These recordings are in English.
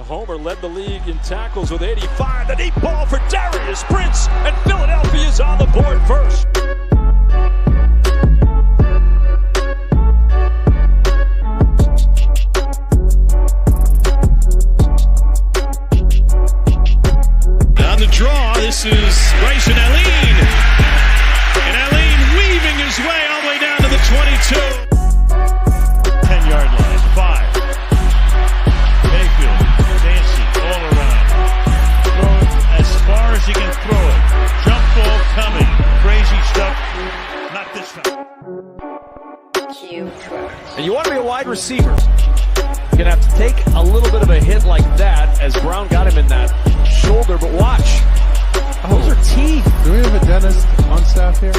homer, led the league in tackles with 85. The deep ball for Darius Prince, and Philadelphia's on the board first. On the draw, this is Bryson Allen. And Allen weaving his way all the way down to the 22. 10-yard line, 5. Mayfield, dancing all around. Throwing as far as he can throw it. Jump ball coming. Crazy stuff. Not this time. And you want to be a wide receiver, you're going to have to take a little bit of a hit like that as Brown got him in that shoulder, but watch. Those are teeth. Do we have a dentist on staff here?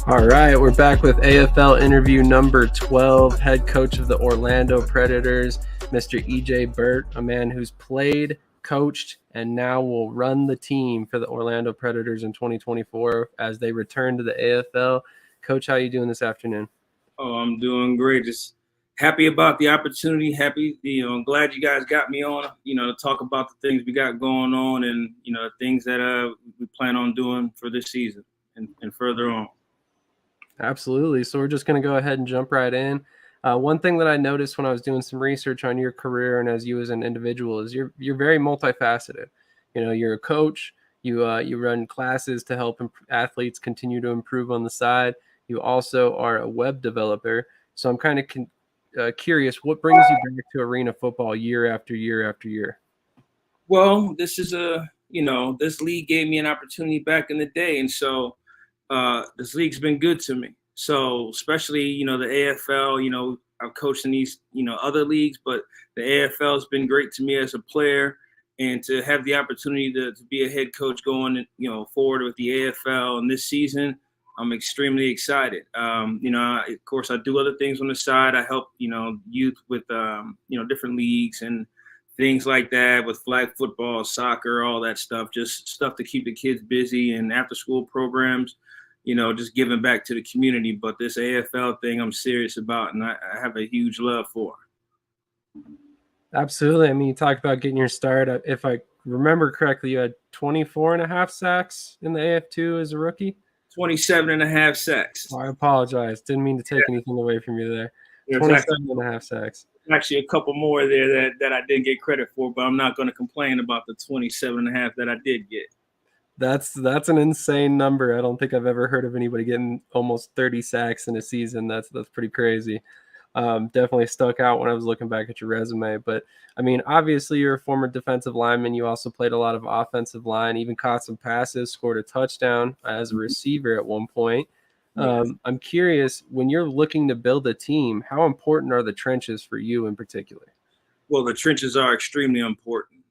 All right, we're back with AFL interview number 12, head coach of the Orlando Predators, Mr. EJ Burt, a man who's played, coached, and now will run the team for the Orlando Predators in 2024 as they return to the AFL. Coach, how are you doing this afternoon? Oh, I'm doing great. Just happy about the opportunity. Happy, I'm glad you guys got me on, to talk about the things we got going on and, things that we plan on doing for this season and further on. Absolutely. So we're just going to go ahead and jump right in. One thing that I noticed when I was doing some research on your career and as you as an individual is you're very multifaceted. You're a coach. You run classes to help athletes continue to improve on the side. You also are a web developer. So I'm kind of curious, what brings you back to arena football year after year after year? Well, this is this league gave me an opportunity back in the day. And so this league's been good to me. So especially, the AFL, I've coached in these, other leagues, but the AFL has been great to me as a player, and to have the opportunity to be a head coach going, forward with the AFL and this season, I'm extremely excited. Of course, I do other things on the side. I help, youth with, different leagues and things like that with flag football, soccer, all that stuff, just stuff to keep the kids busy and after school programs. Just giving back to the community. But this AFL thing I'm serious about, and I have a huge love for. Absolutely. I mean, you talked about getting your start. If I remember correctly, you had 24 and a half sacks in the AF2 as a rookie. 27 and a half sacks. Oh, I apologize. Didn't mean to take anything away from you there. There's 27 and a half sacks. Actually a couple more there that I didn't get credit for, but I'm not going to complain about the 27 and a half that I did get. That's an insane number. I don't think I've ever heard of anybody getting almost 30 sacks in a season. That's pretty crazy. Definitely stuck out when I was looking back at your resume. But, I mean, obviously you're a former defensive lineman. You also played a lot of offensive line, even caught some passes, scored a touchdown as a receiver at one point. Yes. I'm curious, when you're looking to build a team, how important are the trenches for you in particular? Well, the trenches are extremely important.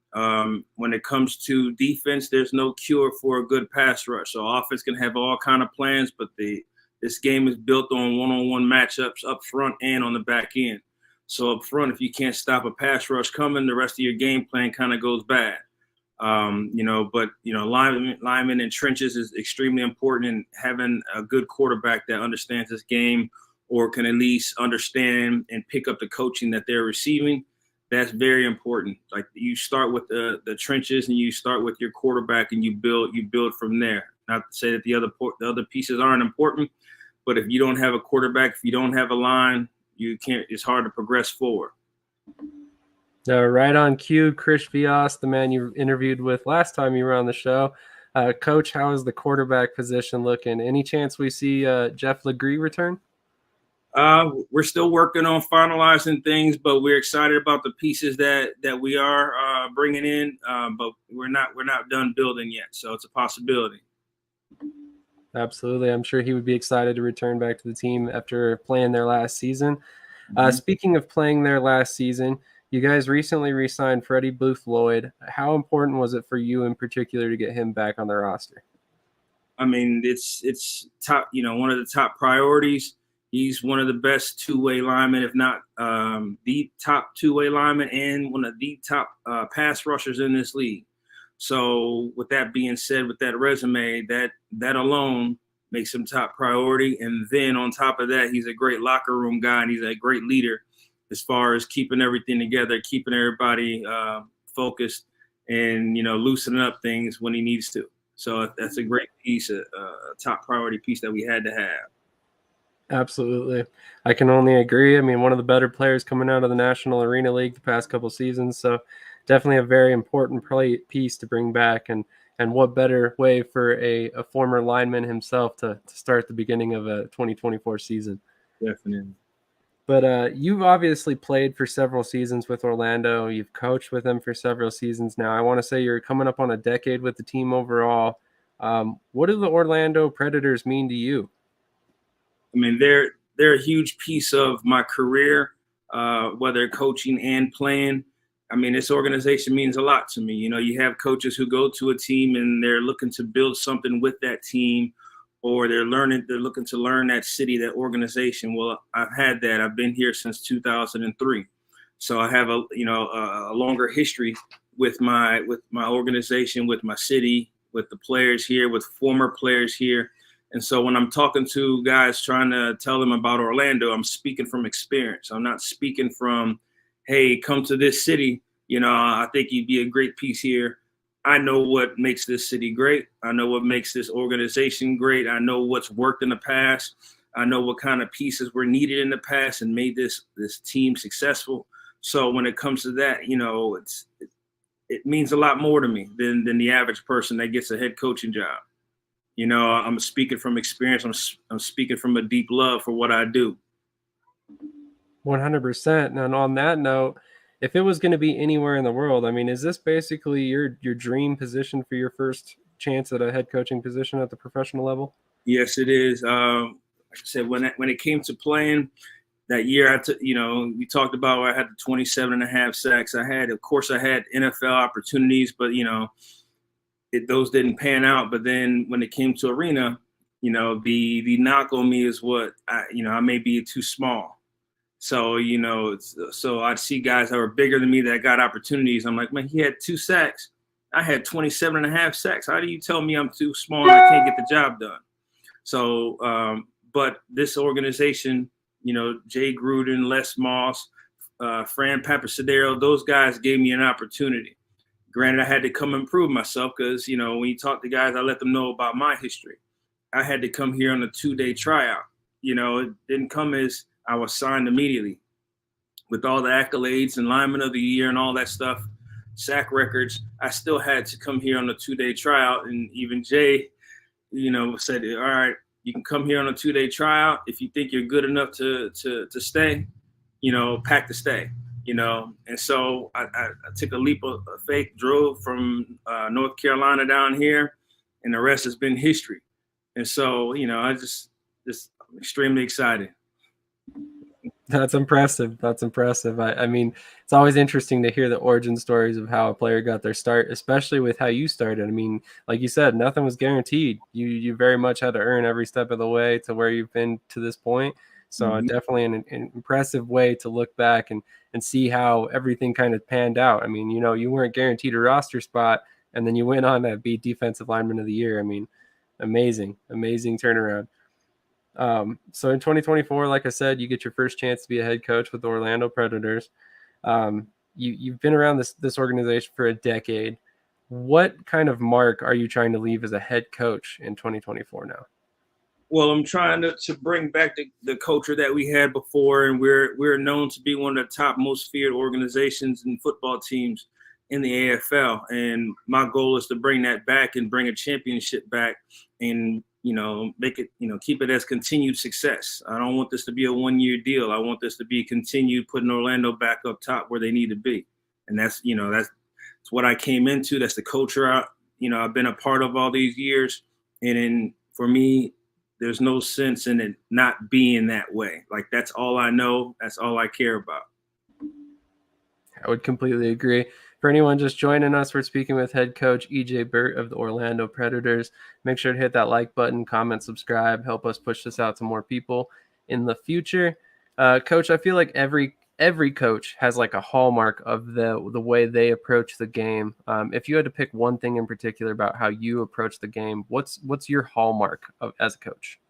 When it comes to defense, there's no cure for a good pass rush. So offense can have all kind of plans, but this game is built on one-on-one matchups up front and on the back end. So up front, if you can't stop a pass rush coming, the rest of your game plan kind of goes bad. Linemen in trenches is extremely important, and having a good quarterback that understands this game or can at least understand and pick up the coaching that they're receiving. That's very important. Like, you start with the trenches and you start with your quarterback and you build from there. Not to say that the other pieces aren't important, but if you don't have a quarterback, if you don't have a line, it's hard to progress forward. Right on cue, Chris Vias, the man you interviewed with last time you were on the show. Coach, how is the quarterback position looking? Any chance we see Jeff Legree return? We're still working on finalizing things, but we're excited about the pieces that we are bringing in. But we're not done building yet, so it's a possibility. Absolutely, I'm sure he would be excited to return back to the team after playing their last season. Speaking of playing their last season, you guys recently re-signed Freddie Booth Lloyd. How important was it for you in particular to get him back on the roster? I mean, it's top. One of the top priorities. He's one of the best two-way linemen, if not the top two-way lineman, and one of the top pass rushers in this league. So with that being said, with that resume, that alone makes him top priority. And then on top of that, he's a great locker room guy, and he's a great leader as far as keeping everything together, keeping everybody focused, and loosening up things when he needs to. So that's a great piece, a top priority piece that we had to have. Absolutely. I can only agree. I mean, one of the better players coming out of the National Arena League the past couple seasons. So definitely a very important piece to bring back. And what better way for a former lineman himself to start the beginning of a 2024 season. Definitely. But you've obviously played for several seasons with Orlando. You've coached with them for several seasons now. I want to say you're coming up on a decade with the team overall. What do the Orlando Predators mean to you? I mean, they're a huge piece of my career, whether coaching and playing. I mean, this organization means a lot to me. You have coaches who go to a team and they're looking to build something with that team, or they're looking to learn that city, that organization. Well, I've had that. I've been here since 2003. So I have a longer history with my organization, with my city, with the players here, with former players here. And so when I'm talking to guys trying to tell them about Orlando, I'm speaking from experience. I'm not speaking from, hey, come to this city. I think you'd be a great piece here. I know what makes this city great. I know what makes this organization great. I know what's worked in the past. I know what kind of pieces were needed in the past and made this team successful. So when it comes to that, it means a lot more to me than the average person that gets a head coaching job. I'm speaking from experience. I'm speaking from a deep love for what I do. 100%. And on that note, if it was going to be anywhere in the world, I mean, is this basically your dream position for your first chance at a head coaching position at the professional level? Yes, it is. Like I said, when it came to playing that year, we talked about where I had the 27.5 sacks. I had NFL opportunities, but those didn't pan out. But then when it came to arena, the knock on me is what I may be too small. So, so I'd see guys that were bigger than me that got opportunities. I'm like, man, he had 2 sacks. I had 27.5 sacks. How do you tell me I'm too small and I can't get the job done? So, but this organization, Jay Gruden, Les Moss, Fran Papasadero, those guys gave me an opportunity. Granted, I had to come and prove myself because, when you talk to guys, I let them know about my history. I had to come here on a 2-day tryout. It didn't come as I was signed immediately. With all the accolades and lineman of the year and all that stuff, sack records, I still had to come here on a 2-day tryout. And even Jay, said, all right, you can come here on a 2-day tryout. If you think you're good enough to stay, pack to stay. And so I took a leap of faith, drove from North Carolina down here, and the rest has been history. And so, I just I'm extremely excited. That's impressive. I mean, it's always interesting to hear the origin stories of how a player got their start, especially with how you started. I mean, like you said, nothing was guaranteed. You very much had to earn every step of the way to where you've been to this point. So definitely an impressive way to look back and see how everything kind of panned out. I mean, you weren't guaranteed a roster spot, and then you went on to be defensive lineman of the year. I mean, amazing turnaround. So in 2024, like I said, you get your first chance to be a head coach with the Orlando Predators. You've been around this organization for a decade. What kind of mark are you trying to leave as a head coach in 2024 now? Well, I'm trying to bring back the culture that we had before, and we're known to be one of the top most feared organizations and football teams in the AFL. And my goal is to bring that back and bring a championship back and, make it, keep it as continued success. I don't want this to be a 1-year deal. I want this to be continued, putting Orlando back up top where they need to be. And that's what I came into. That's the culture I've been a part of all these years. And for me, there's no sense in it not being that way. Like, that's all I know. That's all I care about. I would completely agree. For anyone just joining us, we're speaking with head coach EJ Burt of the Orlando Predators. Make sure to hit that like button, comment, subscribe, help us push this out to more people in the future. Coach, I feel like every every coach has like a hallmark of the way they approach the game. If you had to pick one thing in particular about how you approach the game, what's your hallmark as a coach?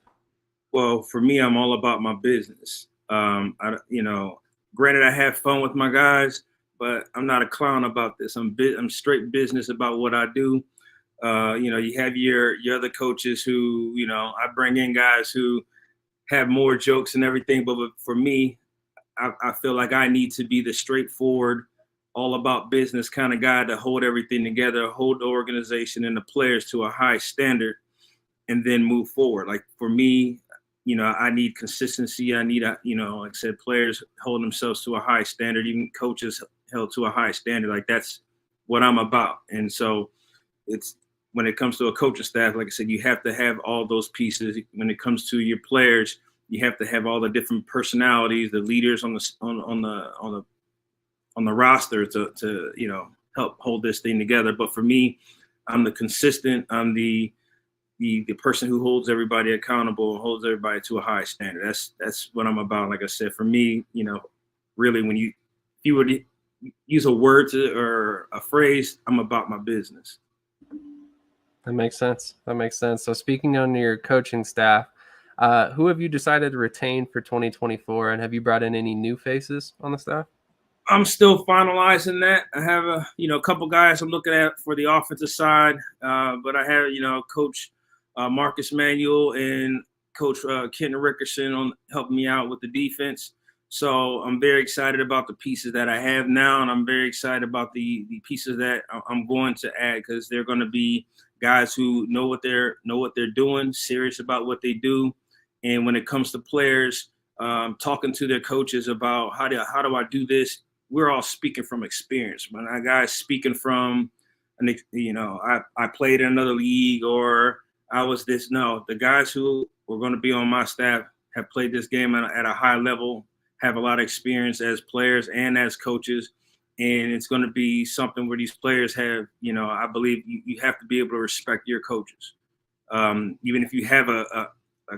Well, for me, I'm all about my business. Granted, I have fun with my guys, but I'm not a clown about this. I'm straight business about what I do. You have your other coaches who, I bring in guys who have more jokes and everything. But for me, I feel like I need to be the straightforward, all about business kind of guy to hold everything together, hold the organization and the players to a high standard, and then move forward. Like for me, I need consistency. I need, like I said, players hold themselves to a high standard, even coaches held to a high standard. Like that's what I'm about. And so it's when it comes to a coaching staff, like I said, you have to have all those pieces. When it comes to your players, you have to have all the different personalities, the leaders on the roster to help hold this thing together. But for me, I'm the consistent. I'm the person who holds everybody accountable and holds everybody to a high standard. That's what I'm about. Like I said, for me, really, if you would use a word or a phrase, I'm about my business. That makes sense. So speaking on your coaching staff, who have you decided to retain for 2024, and have you brought in any new faces on the staff? I'm still finalizing that. I have a couple guys I'm looking at for the offensive side, but I have Coach Marcus Manuel and Coach Kenton Rickerson on helping me out with the defense. So I'm very excited about the pieces that I have now, and I'm very excited about the pieces that I'm going to add, because they're going to be guys who know what they're doing, serious about what they do, and when it comes to players, talking to their coaches about how do I do this. We're all speaking from experience. When our guys speaking from, I played in another league or I was this. No, the guys who were going to be on my staff have played this game at a high level, have a lot of experience as players and as coaches. And it's going to be something where these players have, I believe you have to be able to respect your coaches. Even if you have a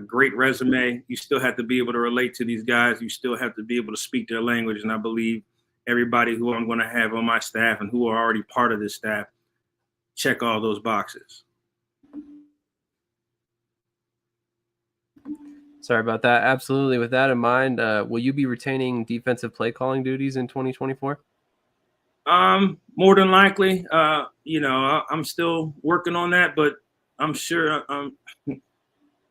great resume, you still have to be able to relate to these guys. You still have to be able to speak their language. And I believe everybody who I'm going to have on my staff and who are already part of this staff check all those boxes. Sorry about that. Absolutely. With that in mind, will you be retaining defensive play calling duties in 2024? More than likely. I'm still working on that, but I'm sure.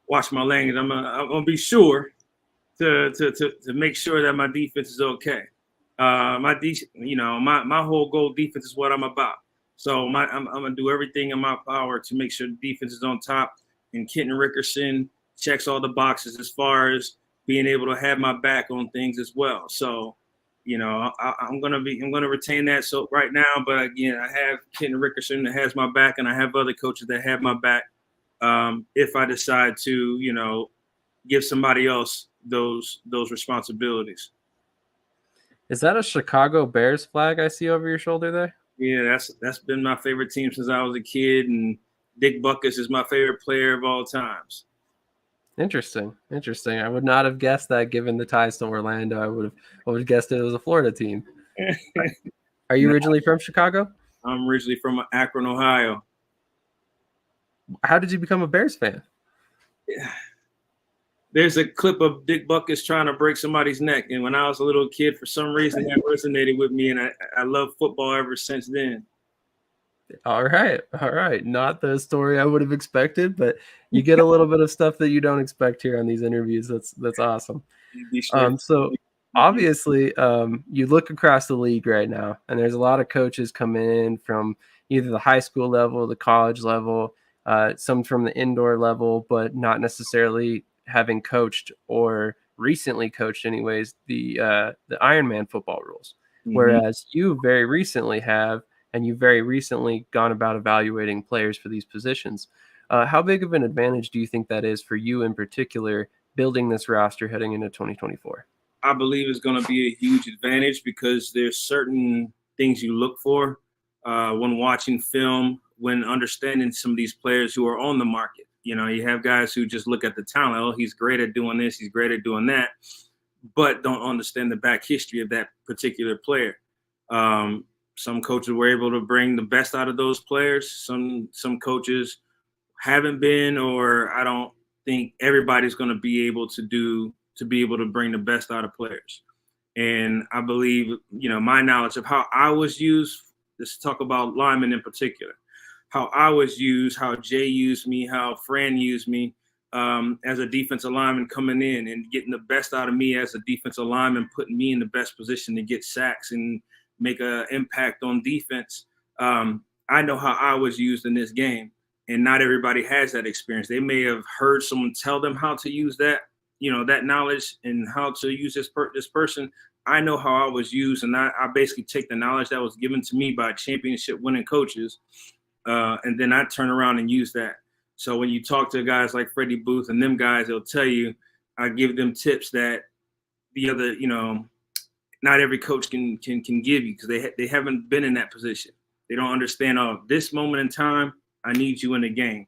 Watch my language. I'm gonna be sure to make sure that my defense is okay. My whole goal, defense is what I'm about. So I'm gonna do everything in my power to make sure the defense is on top. And Kenton Rickerson checks all the boxes as far as being able to have my back on things as well. So, I'm gonna retain that. So right now, but again, I have Kenton Rickerson that has my back, and I have other coaches that have my back. If I decide to, give somebody else those responsibilities. Is that a Chicago Bears flag I see over your shoulder there? Yeah, that's been my favorite team since I was a kid, and Dick Butkus is my favorite player of all times. Interesting. I would not have guessed that given the ties to Orlando. I would have guessed it was a Florida team. Are you originally from Chicago? I'm originally from Akron, Ohio. How did you become a Bears fan? Yeah. There's a clip of Dick Butkus trying to break somebody's neck. And when I was a little kid, for some reason, that resonated with me. And I love football ever since then. All right. Not the story I would have expected, but you get a little bit of stuff that you don't expect here on these interviews. That's awesome. So obviously, you look across the league right now, and there's a lot of coaches coming in from either the high school level, the college level, some from the indoor level, but not necessarily having coached or recently coached anyways the Ironman football rules. Mm-hmm. Whereas you very recently have, and you've very recently gone about evaluating players for these positions. How big of an advantage do you think that is for you in particular, building this roster heading into 2024? I believe it's going to be a huge advantage because there's certain things you look for when watching film, when understanding some of these players who are on the market. You have guys who just look at the talent. Oh, he's great at doing this. He's great at doing that. but don't understand the back history of that particular player. Some coaches were able to bring the best out of those players. Some coaches haven't been, or I don't think everybody's going to be able to bring the best out of players. And I believe, my knowledge of how I was used, let's talk about linemen in particular, how I was used, how Jay used me, how Fran used me as a defensive lineman coming in and getting the best out of me as a defensive lineman, putting me in the best position to get sacks and make an impact on defense. I know how I was used in this game, and not everybody has that experience. They may have heard someone tell them how to use that, that knowledge and how to use this person. I know how I was used, and I basically take the knowledge that was given to me by championship winning coaches, and then I turn around and use that. So when you talk to guys like Freddie Booth and them guys, they'll tell you, I give them tips that the other, not every coach can give you, because they haven't been in that position. They don't understand, this moment in time, I need you in the game.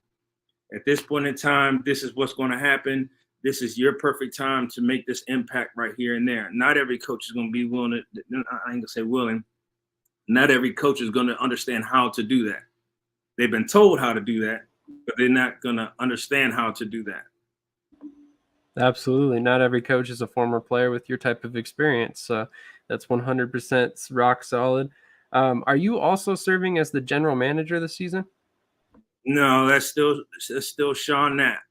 At this point in time, this is what's going to happen. This is your perfect time to make this impact right here and there. Not every coach is going to be willing to, I ain't going to say willing. Not every coach is going to understand how to do that. They've been told how to do that, but they're not going to understand how to do that. Absolutely. Not every coach is a former player with your type of experience. That's 100% rock solid. Are you also serving as the general manager this season? No, that's still Sean Knapp.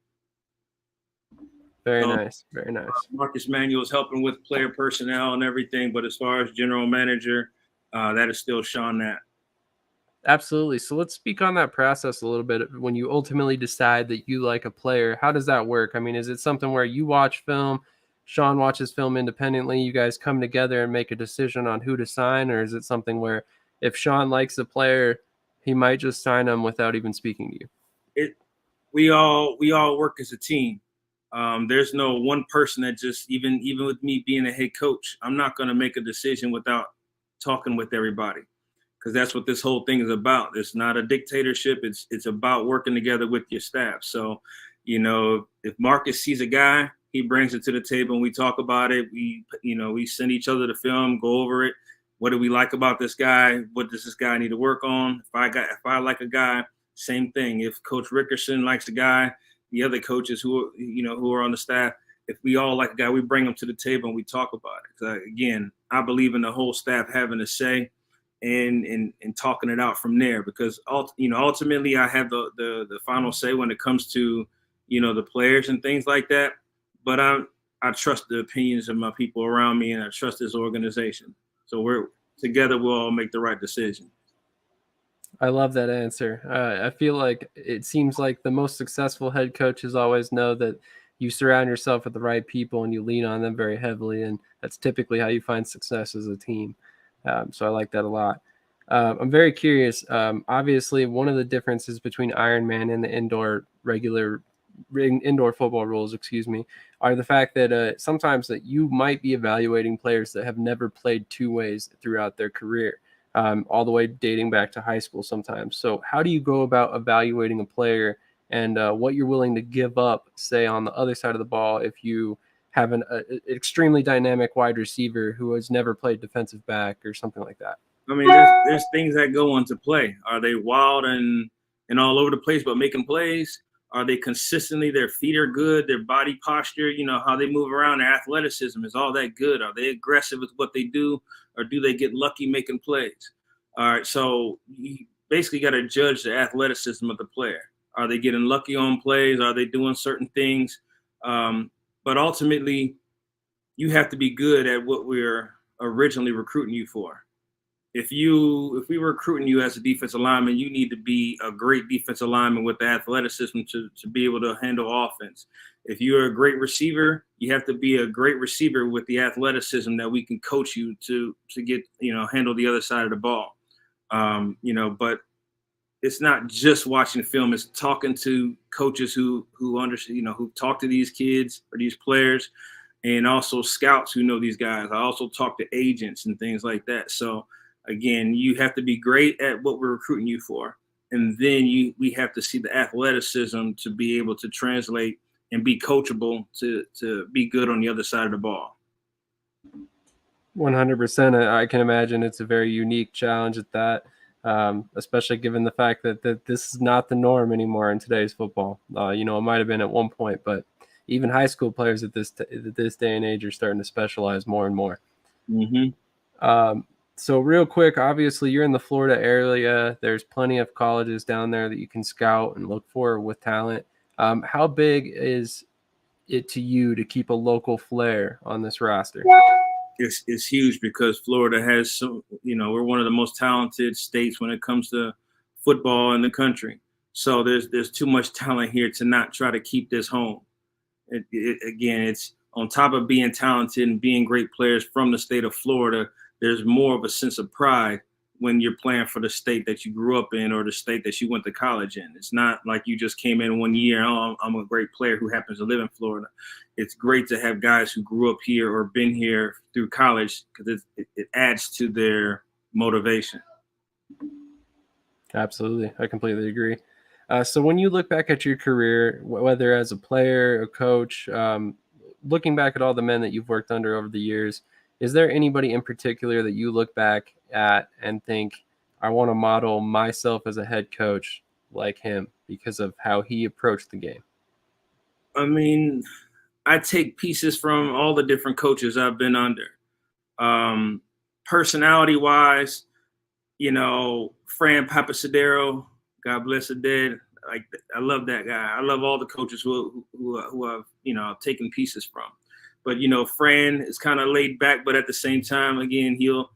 Very nice. Very nice. Marcus Manuel is helping with player personnel and everything, but as far as general manager, that is still Sean Knapp. Absolutely. So let's speak on that process a little bit. When you ultimately decide that you like a player, how does that work? I mean, is it something where you watch film, Sean watches film independently, you guys come together and make a decision on who to sign? Or is it something where if Sean likes a player, he might just sign him without even speaking to you? We all work as a team. There's no one person that just, even with me being a head coach, I'm not going to make a decision without talking with everybody, because that's what this whole thing is about. It's not a dictatorship. It's about working together with your staff. So, if Marcus sees a guy, he brings it to the table and we talk about it. We send each other the film, go over it. What do we like about this guy? What does this guy need to work on? If I like a guy, same thing. If Coach Rickerson likes a guy, the other coaches who are on the staff, if we all like a guy, we bring them to the table and we talk about it. 'Cause again, I believe in the whole staff having a say and talking it out from there, because ultimately I have the final say when it comes to the players and things like that. But I trust the opinions of my people around me, and I trust this organization. So we'll all make the right decision. I love that answer. I feel like it seems like the most successful head coaches always know that you surround yourself with the right people and you lean on them very heavily. And that's typically how you find success as a team. So I like that a lot. I'm very curious. Obviously, one of the differences between Ironman and the indoor football rules, are the fact that sometimes that you might be evaluating players that have never played two ways throughout their career. All the way dating back to high school sometimes. So how do you go about evaluating a player and what you're willing to give up, say, on the other side of the ball if you have an extremely dynamic wide receiver who has never played defensive back or something like that? I mean, there's things that go into play. Are they wild and all over the place but making plays? Are they consistently, their feet are good, their body posture, how they move around, their athleticism, is all that good? Are they aggressive with what they do, or do they get lucky making plays? All right, so you basically got to judge the athleticism of the player. Are they getting lucky on plays? Are they doing certain things? But ultimately, you have to be good at what we're originally recruiting you for. If we were recruiting you as a defensive lineman, you need to be a great defensive lineman with the athleticism to be able to handle offense. If you're a great receiver, you have to be a great receiver with the athleticism that we can coach you to get, handle the other side of the ball. But it's not just watching film. It's talking to coaches who understand, who talk to these kids or these players, and also scouts who know these guys. I also talk to agents and things like that. So again, you have to be great at what we're recruiting you for. And then we have to see the athleticism to be able to translate and be coachable to be good on the other side of the ball. 100%. I can imagine it's a very unique challenge at that, especially given the fact that this is not the norm anymore in today's football. It might have been at one point, but even high school players at this day and age are starting to specialize more and more. Mm-hmm. So real quick, obviously you're in the Florida area. There's plenty of colleges down there that you can scout and look for with talent. How big is it to you to keep a local flair on this roster? It's huge because Florida has we're one of the most talented states when it comes to football in the country. So there's too much talent here to not try to keep this home. Again, it's on top of being talented and being great players from the state of Florida, there's more of a sense of pride when you're playing for the state that you grew up in or the state that you went to college in. It's not like you just came in one year, oh, I'm a great player who happens to live in Florida. It's great to have guys who grew up here or been here through college because it adds to their motivation. Absolutely. I completely agree. So when you look back at your career, whether as a player, a coach, looking back at all the men that you've worked under over the years, is there anybody in particular that you look back at and think, I want to model myself as a head coach like him because of how he approached the game? I mean, I take pieces from all the different coaches I've been under. Personality-wise, Fran Papasadero, God bless the dead. I love that guy. I love all the coaches who I've taken pieces from. But Fran is kind of laid back, but at the same time, again, he'll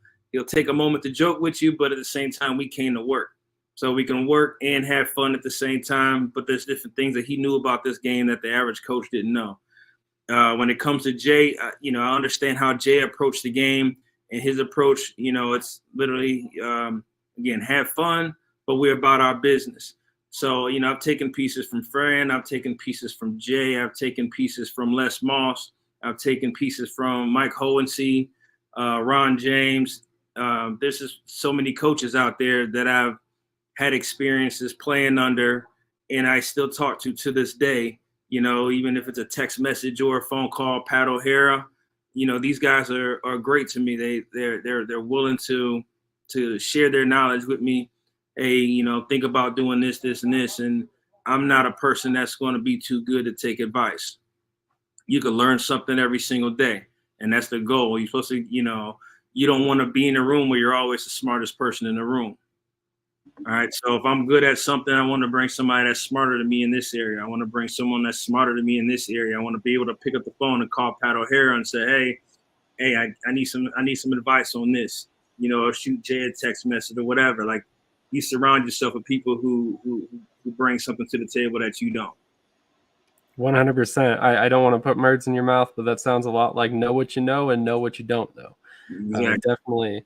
take a moment to joke with you, but at the same time, we came to work. So we can work and have fun at the same time. But there's different things that he knew about this game that the average coach didn't know. When it comes to Jay, I understand how Jay approached the game, and his approach, it's literally, again, have fun, but we're about our business. So, I've taken pieces from Fran, I've taken pieces from Jay, I've taken pieces from Les Moss, I've taken pieces from Mike Hohensee, Ron James. There's just so many coaches out there that I've had experiences playing under, and I still talk to this day. Even if it's a text message or a phone call. Pat O'Hara, these guys are great to me. They're willing to share their knowledge with me. Hey, think about doing this, and this. And I'm not a person that's going to be too good to take advice. You can learn something every single day, and that's the goal. You're supposed to, you don't want to be in a room where you're always the smartest person in the room. All right. So if I'm good at something, I want to bring somebody that's smarter than me in this area. I want to bring someone that's smarter than me in this area. I want to be able to pick up the phone and call Pat O'Hara and say, hey, I need some advice on this, or shoot Jay a text message or whatever. Like, you surround yourself with people who bring something to the table that you don't. 100%. I don't want to put words in your mouth, but that sounds a lot like know what you know and know what you don't know. Definitely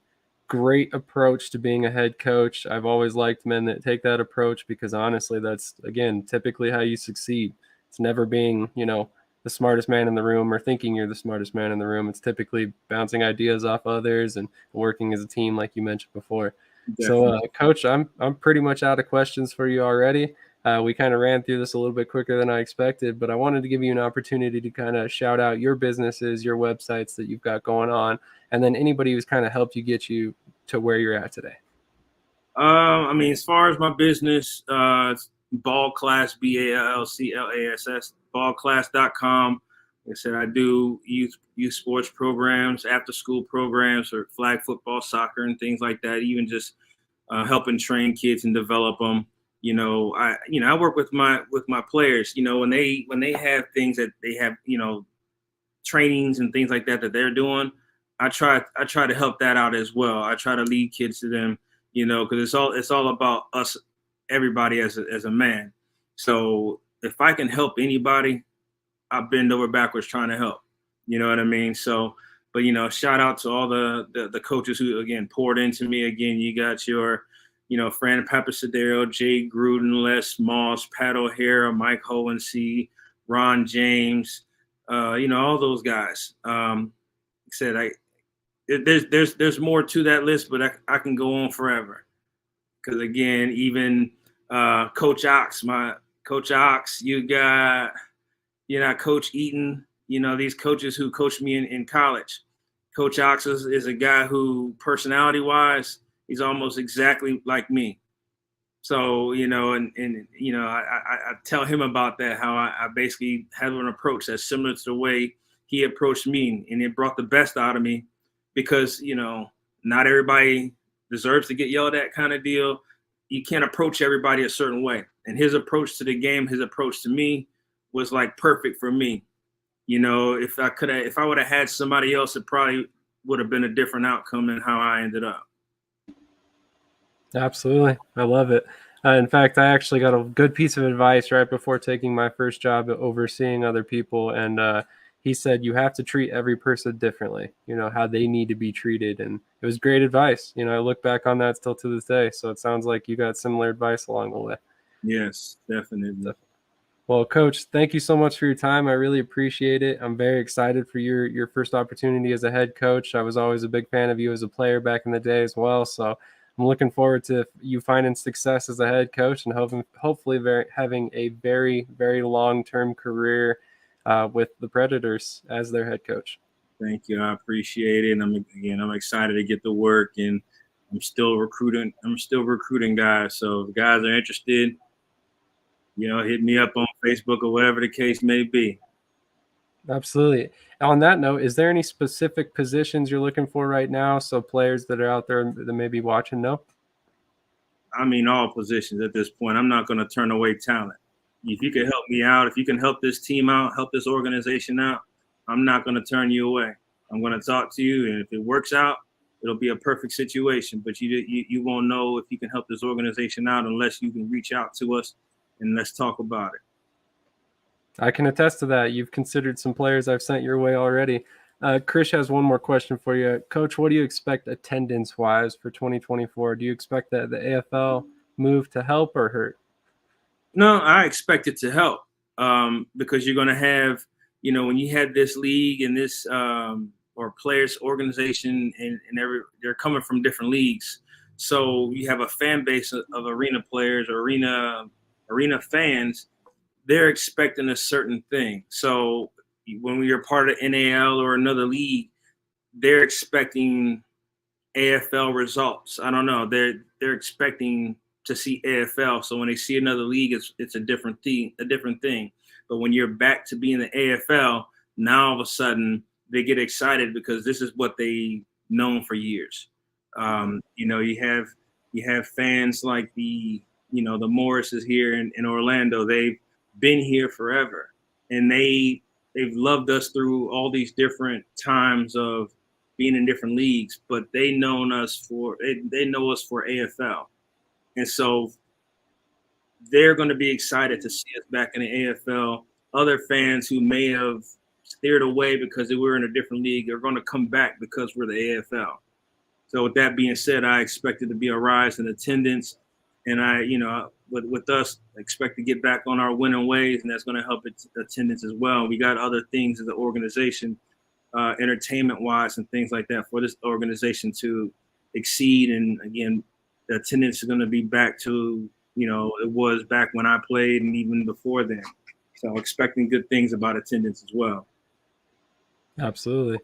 great approach to being a head coach. I've always liked men that take that approach because honestly, that's, again, typically how you succeed. It's never being, the smartest man in the room or thinking you're the smartest man in the room. It's typically bouncing ideas off others and working as a team, like you mentioned before. Definitely. So, Coach, I'm pretty much out of questions for you already. We kind of ran through this a little bit quicker than I expected, but I wanted to give you an opportunity to kind of shout out your businesses, your websites that you've got going on, and then anybody who's kind of helped you get you to where you're at today. As far as my business, it's Ball Class, BALLCLASS, ballclass.com. Like I said, I do youth sports programs, after school programs for flag football, soccer, and things like that. Even just helping train kids and develop them. I work with my players. When they have things that they have, trainings and things like that they're doing, I try to help that out as well. I try to lead kids to them, because it's all about us, everybody as a man. So if I can help anybody, I bend over backwards trying to help. You know what I mean? So, but shout out to all the coaches who again poured into me. Again, you got your Fran Papasadero, Jay Gruden, Les Moss, Pat O'Hara, Mike Hohensee, Ron James, all those guys. Said there's more to that list, but I can go on forever. Because again, even Coach Ox, you got Coach Eaton, these coaches who coached me in college. Coach Ox is a guy who, personality-wise, he's almost exactly like me. So, I tell him about that, how I basically have an approach that's similar to the way he approached me, and it brought the best out of me because, not everybody deserves to get yelled at kind of deal. You can't approach everybody a certain way. And his approach to the game, his approach to me was like perfect for me. If I would have had somebody else, it probably would have been a different outcome than how I ended up. Absolutely. I love it. In fact, I actually got a good piece of advice right before taking my first job at overseeing other people. And he said, you have to treat every person differently, how they need to be treated. And it was great advice. I look back on that still to this day. So it sounds like you got similar advice along the way. Yes, definitely. Well, Coach, thank you so much for your time. I really appreciate it. I'm very excited for your first opportunity as a head coach. I was always a big fan of you as a player back in the day as well. So I'm looking forward to you finding success as a head coach and hopefully having a very, very long-term career with the Predators as their head coach. Thank you. I appreciate it. I'm excited to get to work, and I'm still recruiting guys. So if guys are interested, hit me up on Facebook or whatever the case may be. Absolutely. On that note, is there any specific positions you're looking for right now? So players that are out there that may be watching know? I mean, all positions at this point. I'm not going to turn away talent. If you can help me out, if you can help this team out, help this organization out, I'm not going to turn you away. I'm going to talk to you, and if it works out, it'll be a perfect situation. But you won't know if you can help this organization out unless you can reach out to us and let's talk about it. I can attest to that. You've considered some players I've sent your way already. Chris has one more question for you. Coach, what do you expect attendance-wise for 2024? Do you expect that the AFL move to help or hurt? No, I expect it to help because you're going to have, when you had this league and this or players organization and they're coming from different leagues. So you have a fan base of arena players or arena fans. They're expecting a certain thing. So when you're part of NAL or another league, they're expecting AFL results. I don't know. They're expecting to see AFL. So when they see another league, it's a different thing. But when you're back to being the AFL, now all of a sudden they get excited because this is what they've known for years. You have fans like the Morrises here in Orlando. They've been here forever, and they've loved us through all these different times of being in different leagues, but they know us for AFL. And so they're going to be excited to see us back in the AFL. Other fans who may have steered away because they were in a different league are going to come back because we're the AFL. So with that being said, I expect it to be a rise in attendance. And with us, expect to get back on our winning ways, and that's going to help attendance as well. We got other things as an organization, entertainment-wise and things like that for this organization to exceed. And again, the attendance is going to be back to, it was back when I played and even before then. So expecting good things about attendance as well. Absolutely.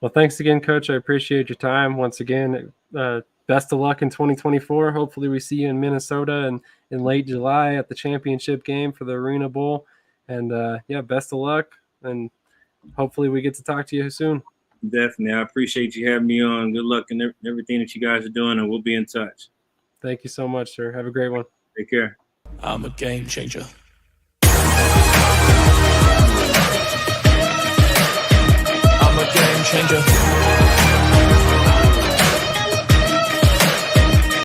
Well, thanks again, Coach. I appreciate your time. Once again, best of luck in 2024. Hopefully we see you in Minnesota and in late July at the championship game for the Arena Bowl. And best of luck. And hopefully we get to talk to you soon. Definitely. I appreciate you having me on. Good luck in everything that you guys are doing, and we'll be in touch. Thank you so much, sir. Have a great one. Take care. I'm a game changer.